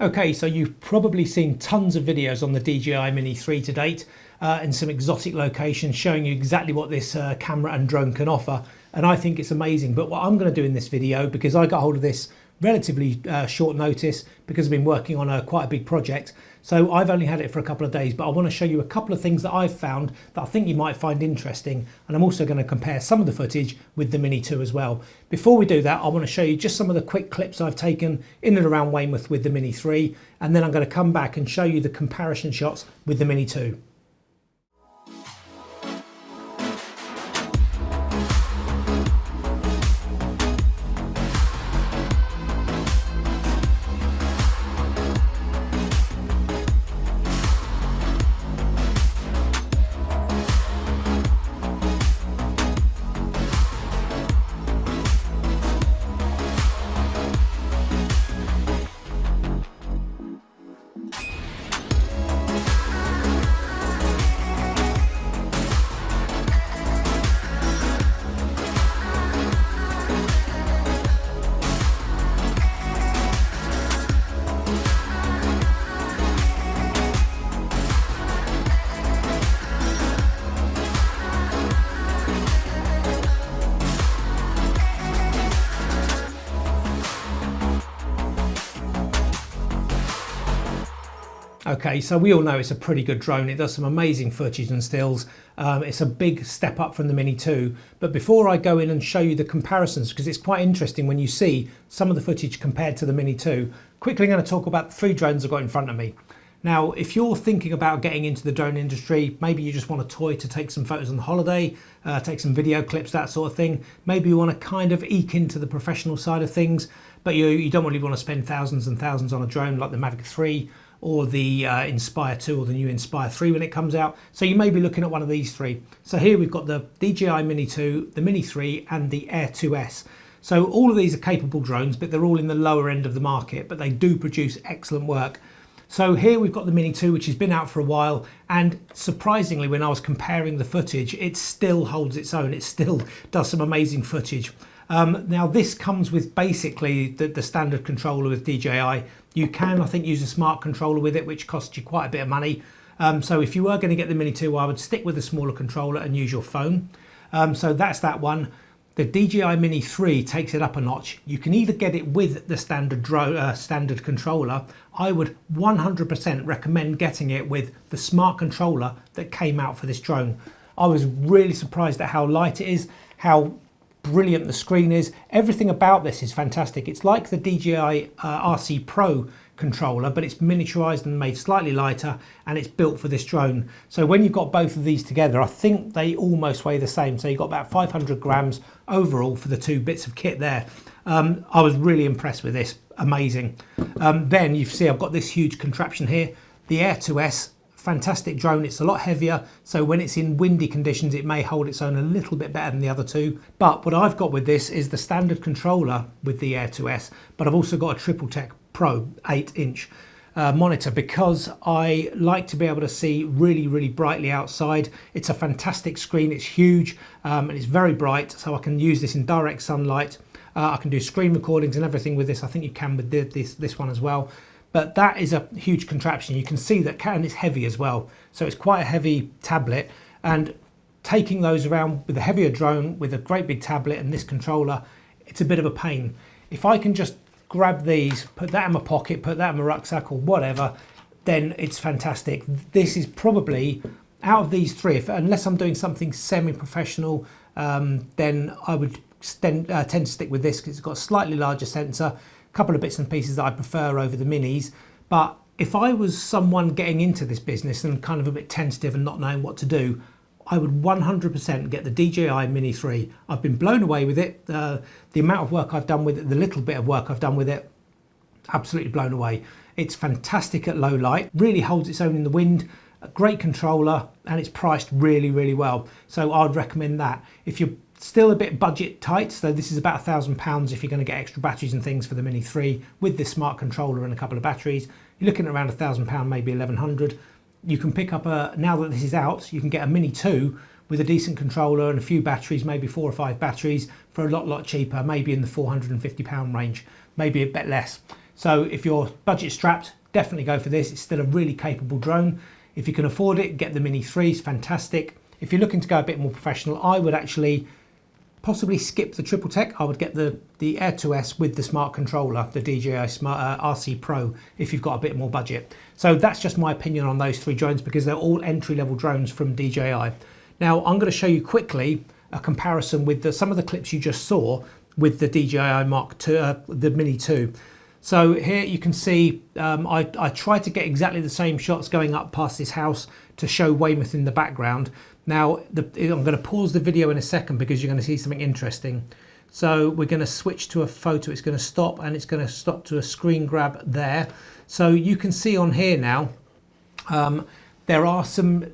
Okay, so you've probably seen tons of videos on the DJI Mini 3 to date in some exotic locations showing you exactly what this camera and drone can offer, and I think it's amazing. But what I'm going to do in this video, because I got hold of this relatively short notice because I've been working on quite a big project, so I've only had it for a couple of days, but I want to show you a couple of things that I've found that I think you might find interesting, and I'm also going to compare some of the footage with the Mini 2 as well. Before we do that, I want to show you just some of the quick clips I've taken in and around Weymouth with the Mini 3, and then I'm going to come back and show you the comparison shots with the Mini 2. Okay, so we all know it's a pretty good drone. It does some amazing footage and stills. It's a big step up from the Mini 2. But before I go in and show you the comparisons, because it's quite interesting when you see some of the footage compared to the Mini 2, quickly I'm going to talk about the three drones I've got in front of me. Now, if you're thinking about getting into the drone industry, maybe you just want a toy to take some photos on holiday, take some video clips, that sort of thing. Maybe you want to kind of eke into the professional side of things, but you don't really want to spend thousands and thousands on a drone like the Mavic 3 or the Inspire 2 or the new Inspire 3 when it comes out. So you may be looking at one of these three. So here we've got the DJI Mini 2, the Mini 3 and the Air 2S. So all of these are capable drones, but they're all in the lower end of the market, but they do produce excellent work. So here we've got the Mini 2, which has been out for a while, and surprisingly when I was comparing the footage, it still holds its own. It still does some amazing footage. Now this comes with basically the standard controller with DJI. You can, I think, use a smart controller with it, which costs you quite a bit of money. So if you were going to get the Mini 2, I would stick with a smaller controller and use your phone. So that's that one. The DJI Mini 3 takes it up a notch. You can either get it with the standard controller. I would 100% recommend getting it with the smart controller that came out for this drone. I was really surprised at how light it is, how brilliant the screen is. Everything about this is fantastic. It's like the DJI RC Pro controller, but it's miniaturized and made slightly lighter, and it's built for this drone. So when you've got both of these together, I think they almost weigh the same. So you've got about 500 grams overall for the two bits of kit there. I was really impressed with this. Amazing. Then you see I've got this huge contraption here, the Air 2S. Fantastic drone. It's a lot heavier, so when it's in windy conditions it may hold its own a little bit better than the other two. But what I've got with this is the standard controller with the Air 2S, but I've also got a Triple Tech Pro 8-inch monitor because I like to be able to see really brightly outside. It's a fantastic screen. It's huge and it's very bright, so I can use this in direct sunlight. I can do screen recordings and everything with this. I think you can with this one as well. But that is a huge contraption. You can see that, and it's heavy as well. So it's quite a heavy tablet, and taking those around with a heavier drone with a great big tablet and this controller, it's a bit of a pain. If I can just grab these, put that in my pocket, put that in my rucksack or whatever, then it's fantastic. This is probably, out of these three, unless I'm doing something semi-professional, then I would tend to stick with this because it's got a slightly larger sensor. Couple of bits and pieces that I prefer over the Minis. But if I was someone getting into this business and kind of a bit tentative and not knowing what to do, I would 100% get the DJI Mini 3. I've been blown away with it. The amount of work I've done with it, the little bit of work I've done with it, absolutely blown away. It's fantastic at low light, really holds its own in the wind, a great controller, and it's priced really well. So I'd recommend that. If you're still a bit budget tight, so this is about £1,000 if you're going to get extra batteries and things for the Mini 3 with this smart controller and a couple of batteries. You're looking at around £1,000, maybe 1,100. You can pick up now that this is out, you can get a Mini 2 with a decent controller and a few batteries, maybe 4 or 5 batteries for a lot cheaper, maybe in the £450 range, maybe a bit less. So if you're budget strapped, definitely go for this. It's still a really capable drone. If you can afford it, get the Mini 3, it's fantastic. If you're looking to go a bit more professional, I would actually possibly skip the triple tech. I would get the Air 2S with the smart controller, the DJI Smart RC Pro, if you've got a bit more budget. So that's just my opinion on those 3 drones, because they're all entry-level drones from DJI. Now I'm going to show you quickly a comparison with some of the clips you just saw with the DJI Mark II, the Mini 2. So here you can see I tried to get exactly the same shots going up past this house to show Weymouth in the background. Now I'm going to pause the video in a second because you're going to see something interesting. So we're going to switch to a photo. It's going to stop, and it's going to stop to a screen grab there. So you can see on here now there are some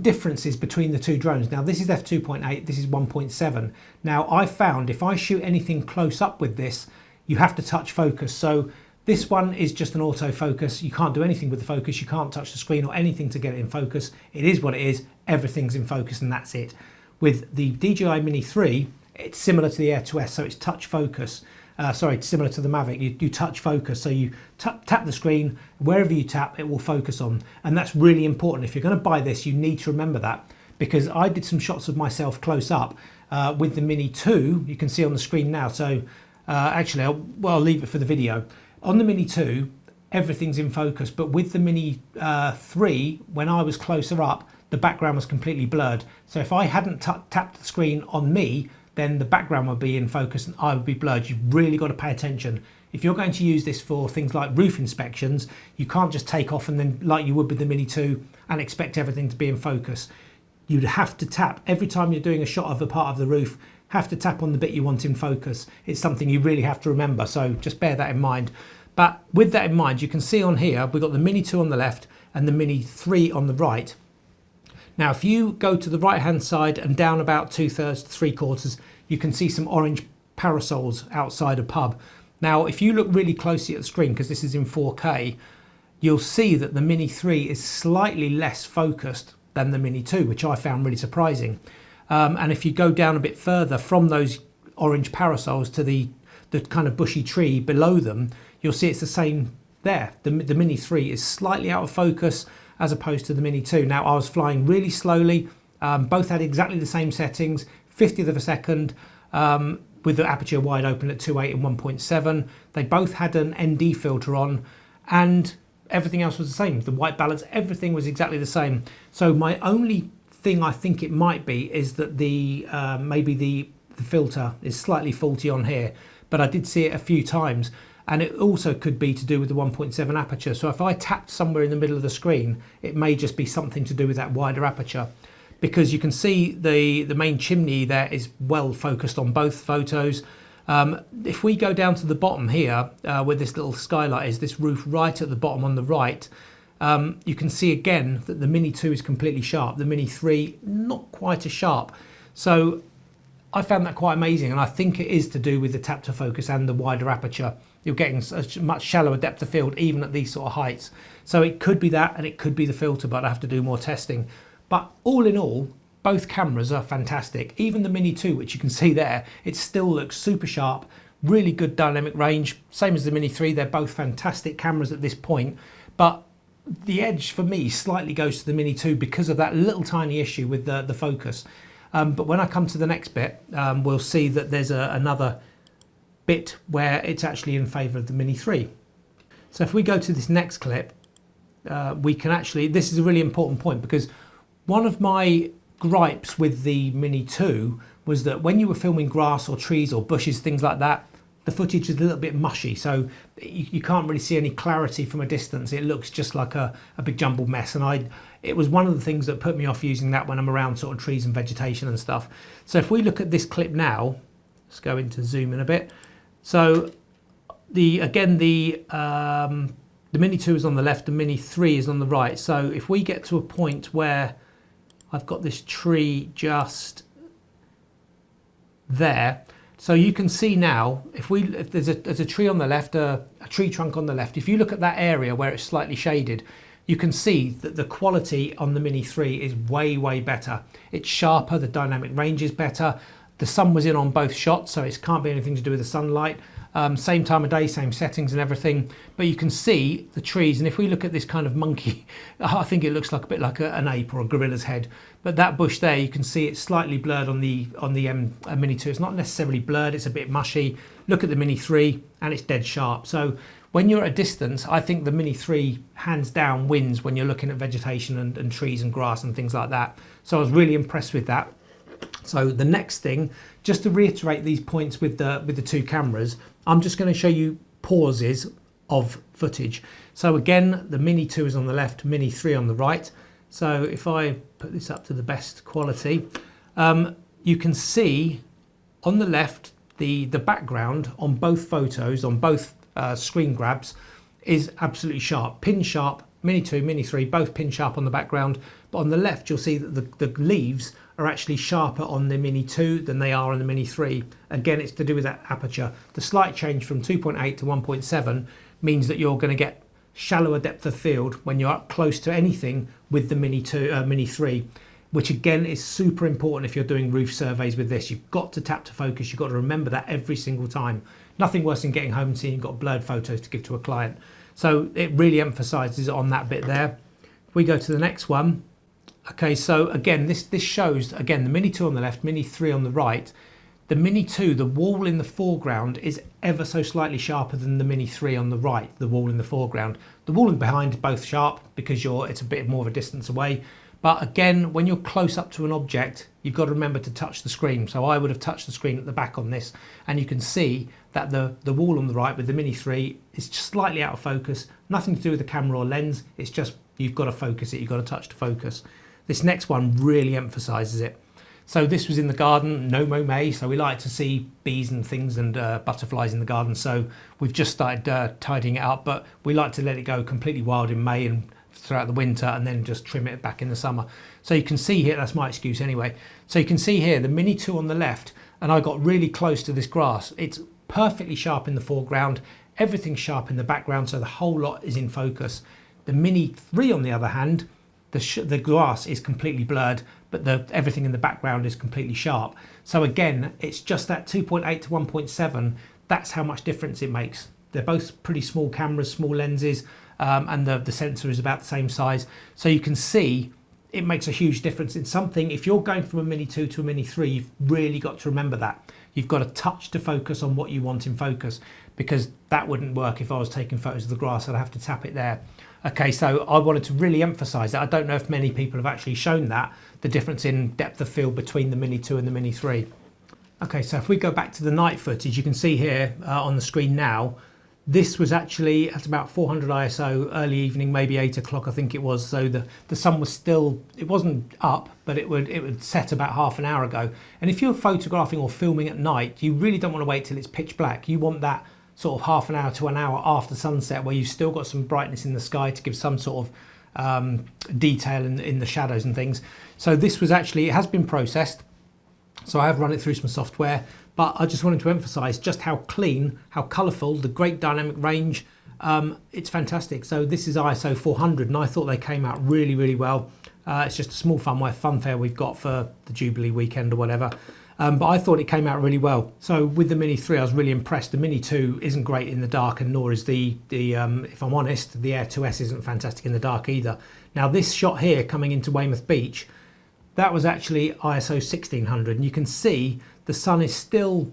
differences between the 2 drones. Now this is f2.8, this is 1.7. Now I found if I shoot anything close up with this, you have to touch focus. So this one is just an autofocus. You can't do anything with the focus. You can't touch the screen or anything to get it in focus. It is what it is. Everything's in focus and that's it. With the DJI Mini 3, it's similar to the Air 2S, so it's touch focus. Sorry, similar to the Mavic, you touch focus. So you tap the screen, wherever you tap, it will focus on. And that's really important. If you're going to buy this, you need to remember that, because I did some shots of myself close up with the Mini 2. You can see on the screen now. So actually, I'll leave it for the video. On the Mini 2, everything's in focus, but with the Mini 3, when I was closer up, the background was completely blurred. So if I hadn't tapped the screen on me, then the background would be in focus and I would be blurred. You've really got to pay attention. If you're going to use this for things like roof inspections, you can't just take off and then, like you would with the Mini 2, and expect everything to be in focus. You'd have to tap every time you're doing a shot of a part of the roof, have to tap on the bit you want in focus. It's something you really have to remember, so just bear that in mind. But with that in mind, you can see on here, we've got the Mini 2 on the left and the Mini 3 on the right. Now, if you go to the right-hand side and down about 2/3 to 3/4, you can see some orange parasols outside a pub. Now, if you look really closely at the screen, because this is in 4K, you'll see that the Mini 3 is slightly less focused than the Mini 2, which I found really surprising. And if you go down a bit further from those orange parasols to the kind of bushy tree below them, you'll see it's the same there. The Mini 3 is slightly out of focus as opposed to the Mini 2. Now, I was flying really slowly. Both had exactly the same settings, 50th of a second, with the aperture wide open at 2.8 and 1.7. They both had an ND filter on, and everything else was the same. The white balance, everything was exactly the same. So my only thing I think it might be is that maybe the filter is slightly faulty on here, but I did see it a few times, and it also could be to do with the 1.7 aperture. So if I tapped somewhere in the middle of the screen, it may just be something to do with that wider aperture, because you can see the main chimney there is well focused on both photos. If we go down to the bottom here, where this little skylight is, this roof right at the bottom on the right, you can see again that the Mini 2 is completely sharp. The Mini 3, not quite as sharp. So I found that quite amazing, and I think it is to do with the tap to focus and the wider aperture. You're getting a much shallower depth of field, even at these sort of heights. So it could be that, and it could be the filter, but I have to do more testing. But all in all, both cameras are fantastic. Even the Mini 2, which you can see there, it still looks super sharp, really good dynamic range. Same as the Mini 3, they're both fantastic cameras at this point. But the edge for me slightly goes to the Mini 2 because of that little tiny issue with the focus. But when I come to the next bit, we'll see that there's another bit where it's actually in favour of the Mini 3. So if we go to this next clip, we can actually, this is a really important point, because one of my gripes with the Mini 2 was that when you were filming grass or trees or bushes, things like that, the footage is a little bit mushy, so you can't really see any clarity from a distance. It looks just like a big jumbled mess, and it was one of the things that put me off using that when I'm around sort of trees and vegetation and stuff. So if we look at this clip now, let's go into zoom in a bit. So the Mini 2 is on the left, the Mini 3 is on the right. So if we get to a point where I've got this tree just there, so you can see now, if there's a tree on the left, a tree trunk on the left, if you look at that area where it's slightly shaded, you can see that the quality on the Mini 3 is way, way better. It's sharper, the dynamic range is better, The sun was in on both shots, so it can't be anything to do with the sunlight. Same time of day, same settings and everything, but you can see the trees. And if we look at this kind of monkey, I think it looks like a bit like an ape or a gorilla's head. But that bush there, you can see it's slightly blurred on the Mini 2. It's not necessarily blurred, it's a bit mushy. Look at the Mini 3 and it's dead sharp. So when you're at a distance, I think the Mini 3 hands down wins when you're looking at vegetation and trees and grass and things like that. So I was really impressed with that. So the next thing, just to reiterate these points with the two cameras, I'm just going to show you pauses of footage. So again, the Mini 2 is on the left, Mini 3 on the right. So if I put this up to the best quality, you can see on the left, the background on both photos, on both screen grabs, is absolutely sharp, pin sharp. Mini 2, Mini 3, both pin sharp on the background. But on the left, you'll see that the leaves are actually sharper on the Mini 2 than they are on the Mini 3. Again, it's to do with that aperture. The slight change from 2.8 to 1.7 means that you're going to get shallower depth of field when you're up close to anything with the Mini 3, which again is super important if you're doing roof surveys with this. You've got to tap to focus. You've got to remember that every single time. Nothing worse than getting home and seeing you've got blurred photos to give to a client. So it really emphasizes on that bit there. If we go to the next one. Okay, so again, this shows, again, the Mini 2 on the left, Mini 3 on the right. The Mini 2, the wall in the foreground is ever so slightly sharper than the Mini 3 on the right, the wall in the foreground. The wall in behind is both sharp because it's a bit more of a distance away. But again, when you're close up to an object, you've got to remember to touch the screen. So I would have touched the screen at the back on this, and you can see that the wall on the right with the Mini 3 is just slightly out of focus. Nothing to do with the camera or lens. It's just you've got to focus it. You've got to touch to focus. This next one really emphasizes it. So this was in the garden, no mow May, so we like to see bees and things and butterflies in the garden. So we've just started tidying it up, but we like to let it go completely wild in May and throughout the winter, and then just trim it back in the summer. So you can see here, that's my excuse anyway. So you can see here the Mini 2 on the left, and I got really close to this grass. It's perfectly sharp in the foreground, everything's sharp in the background, so the whole lot is in focus. The Mini 3 on the other hand, the grass is completely blurred, but everything in the background is completely sharp. So again, it's just that 2.8 to 1.7, that's how much difference it makes. They're both pretty small cameras, small lenses, and the sensor is about the same size. So you can see it makes a huge difference in something. If you're going from a Mini 2 to a Mini 3, you've really got to remember that. You've got to touch to focus on what you want in focus, because that wouldn't work if I was taking photos of the grass. I'd have to tap it there. Okay, so I wanted to really emphasize that. I don't know if many people have actually shown that, the difference in depth of field between the Mini 2 and the Mini 3. Okay, so if we go back to the night footage, you can see here on the screen now, this was actually at about 400 ISO, early evening, maybe 8 o'clock I think it was. So the sun was still, it wasn't up, but it would set about half an hour ago. And if you're photographing or filming at night, you really don't want to wait till it's pitch black. You want that sort of half an hour to an hour after sunset, where you've still got some brightness in the sky to give some sort of detail in the shadows and things. So this was actually, it has been processed, so I have run it through some software, but I just wanted to emphasize just how clean, how colorful, the great dynamic range. It's fantastic. So this is ISO 400, and I thought they came out really, really well. It's just a small funfair we've got for the Jubilee weekend or whatever. But I thought it came out really well. So with the Mini 3, I was really impressed. The Mini 2 isn't great in the dark, and nor is the if I'm honest, the Air 2S isn't fantastic in the dark either. Now this shot here coming into Weymouth Beach, that was actually ISO 1600, and you can see the sun is still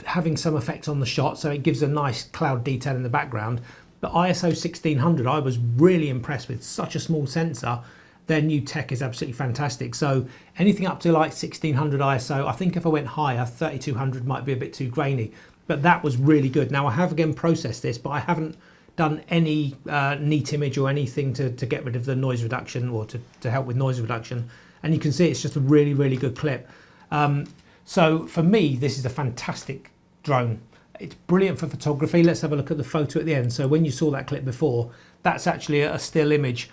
having some effect on the shot, so it gives a nice cloud detail in the background. But ISO 1600, I was really impressed with. Such a small sensor. Their new tech is absolutely fantastic. So anything up to like 1600 ISO, I think if I went higher, 3200 might be a bit too grainy, but that was really good. Now I have again processed this, but I haven't done any neat image or anything to get rid of the noise reduction or to help with noise reduction. And you can see it's just a really, really good clip. So for me, this is a fantastic drone. It's brilliant for photography. Let's have a look at the photo at the end. So when you saw that clip before, that's actually a still image.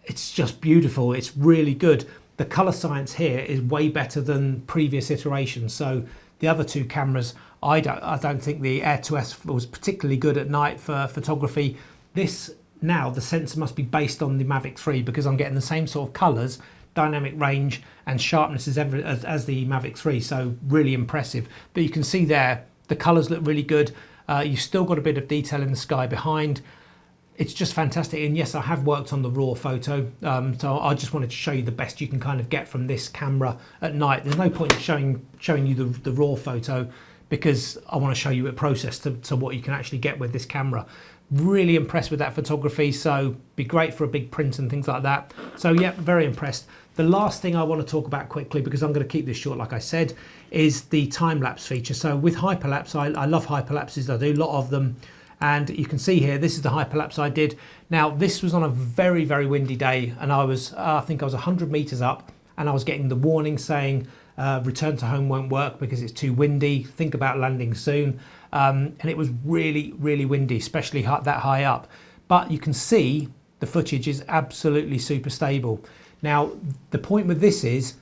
It's just beautiful. It's really good. The color science here is way better than previous iterations. So the other two cameras, I don't think the Air 2S was particularly good at night for photography. This now, the sensor must be based on the Mavic 3, because I'm getting the same sort of colors dynamic range and sharpness as the Mavic 3, so really impressive. But you can see there, the colours look really good. You've still got a bit of detail in the sky behind. It's just fantastic. And yes, I have worked on the raw photo, so I just wanted to show you the best you can kind of get from this camera at night. There's no point in showing you the raw photo, because I want to show you a process to what you can actually get with this camera. Really impressed with that photography, so be great for a big print and things like that. So yeah, very impressed. The last thing I want to talk about quickly, because I'm going to keep this short like I said, is the time-lapse feature. So with hyperlapse, I love hyperlapses, I do a lot of them, and you can see here, this is the hyperlapse I did. Now this was on a very, very windy day, and I think I was 100 meters up, and I was getting the warning saying return to home won't work because it's too windy, think about landing soon. And it was really, really windy, especially that high up. But you can see the footage is absolutely super stable. Now, the point with this is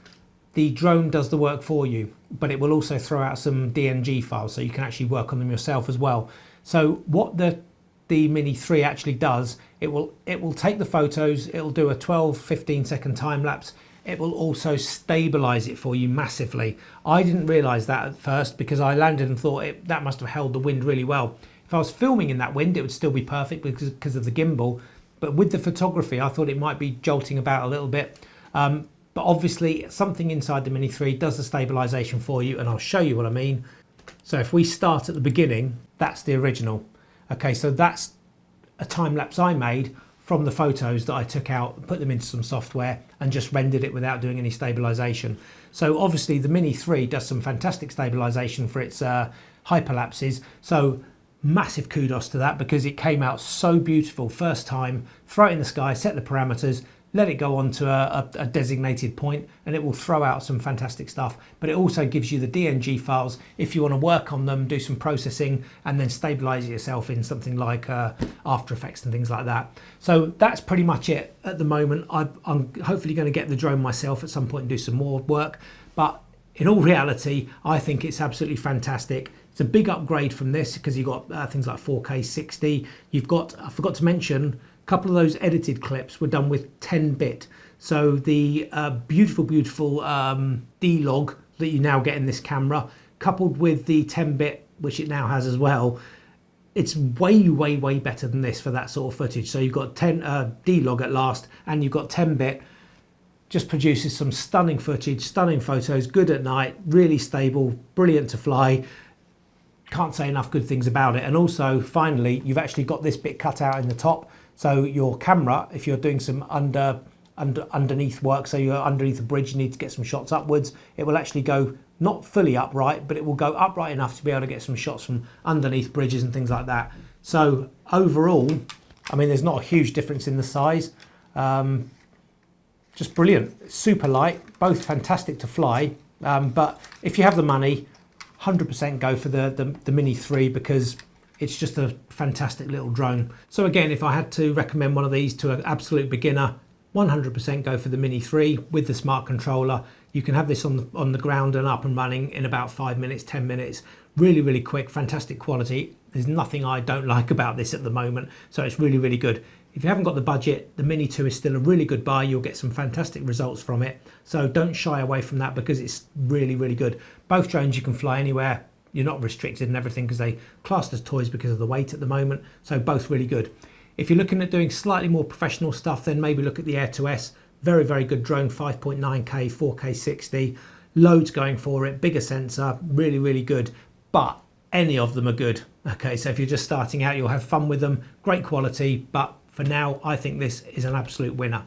the drone does the work for you, but it will also throw out some DNG files, so you can actually work on them yourself as well. So what the Mini 3 actually does, it will take the photos, it'll do a 12-15 second time lapse. It will also stabilize it for you massively. I didn't realize that at first, because I landed and thought that must have held the wind really well. If I was filming in that wind, it would still be perfect because of the gimbal. But with the photography, I thought it might be jolting about a little bit. But obviously something inside the Mini 3 does the stabilization for you, and I'll show you what I mean. So if we start at the beginning, that's the original. Okay, so that's a time lapse I made from the photos that I took out, put them into some software and just rendered it without doing any stabilization. So obviously the Mini 3 does some fantastic stabilization for its hyperlapses. So massive kudos to that, because it came out so beautiful first time. Throw it in the sky, set the parameters, let it go on to a designated point, and it will throw out some fantastic stuff. But it also gives you the DNG files if you want to work on them, do some processing, and then stabilize it yourself in something like After Effects and things like that. So that's pretty much it at the moment. I'm hopefully going to get the drone myself at some point and do some more work. But in all reality, I think it's absolutely fantastic. It's a big upgrade from this, because you've got things like 4K 60. You've got, I forgot to mention, a couple of those edited clips were done with 10-bit. So the beautiful D-Log that you now get in this camera, coupled with the 10-bit, which it now has as well, it's way, way, way better than this for that sort of footage. So you've got D-Log at last, and you've got 10-bit. Just produces some stunning footage, stunning photos, good at night, really stable, brilliant to fly. Can't say enough good things about it. And also, finally, you've actually got this bit cut out in the top. So your camera, if you're doing some underneath work, so you're underneath a bridge, you need to get some shots upwards, it will actually go not fully upright, but it will go upright enough to be able to get some shots from underneath bridges and things like that. So overall, I mean, there's not a huge difference in the size. Just brilliant, super light, both fantastic to fly. But if you have the money, 100% go for the Mini 3, because it's just a fantastic little drone. So again, if I had to recommend one of these to an absolute beginner, 100% go for the Mini 3 with the smart controller. You can have this on the ground and up and running in about 5 minutes, 10 minutes. Really, really quick, fantastic quality. There's nothing I don't like about this at the moment, so it's really, really good. If you haven't got the budget, the Mini 2 is still a really good buy. You'll get some fantastic results from it. So don't shy away from that, because it's really, really good. Both drones you can fly anywhere. You're not restricted and everything, because they classed as toys because of the weight at the moment. So both really good. If you're looking at doing slightly more professional stuff, then maybe look at the Air 2S. Very, very good drone, 5.9K, 4K 60. Loads going for it, bigger sensor, really, really good. But any of them are good. Okay, so if you're just starting out, you'll have fun with them. Great quality, but for now, I think this is an absolute winner.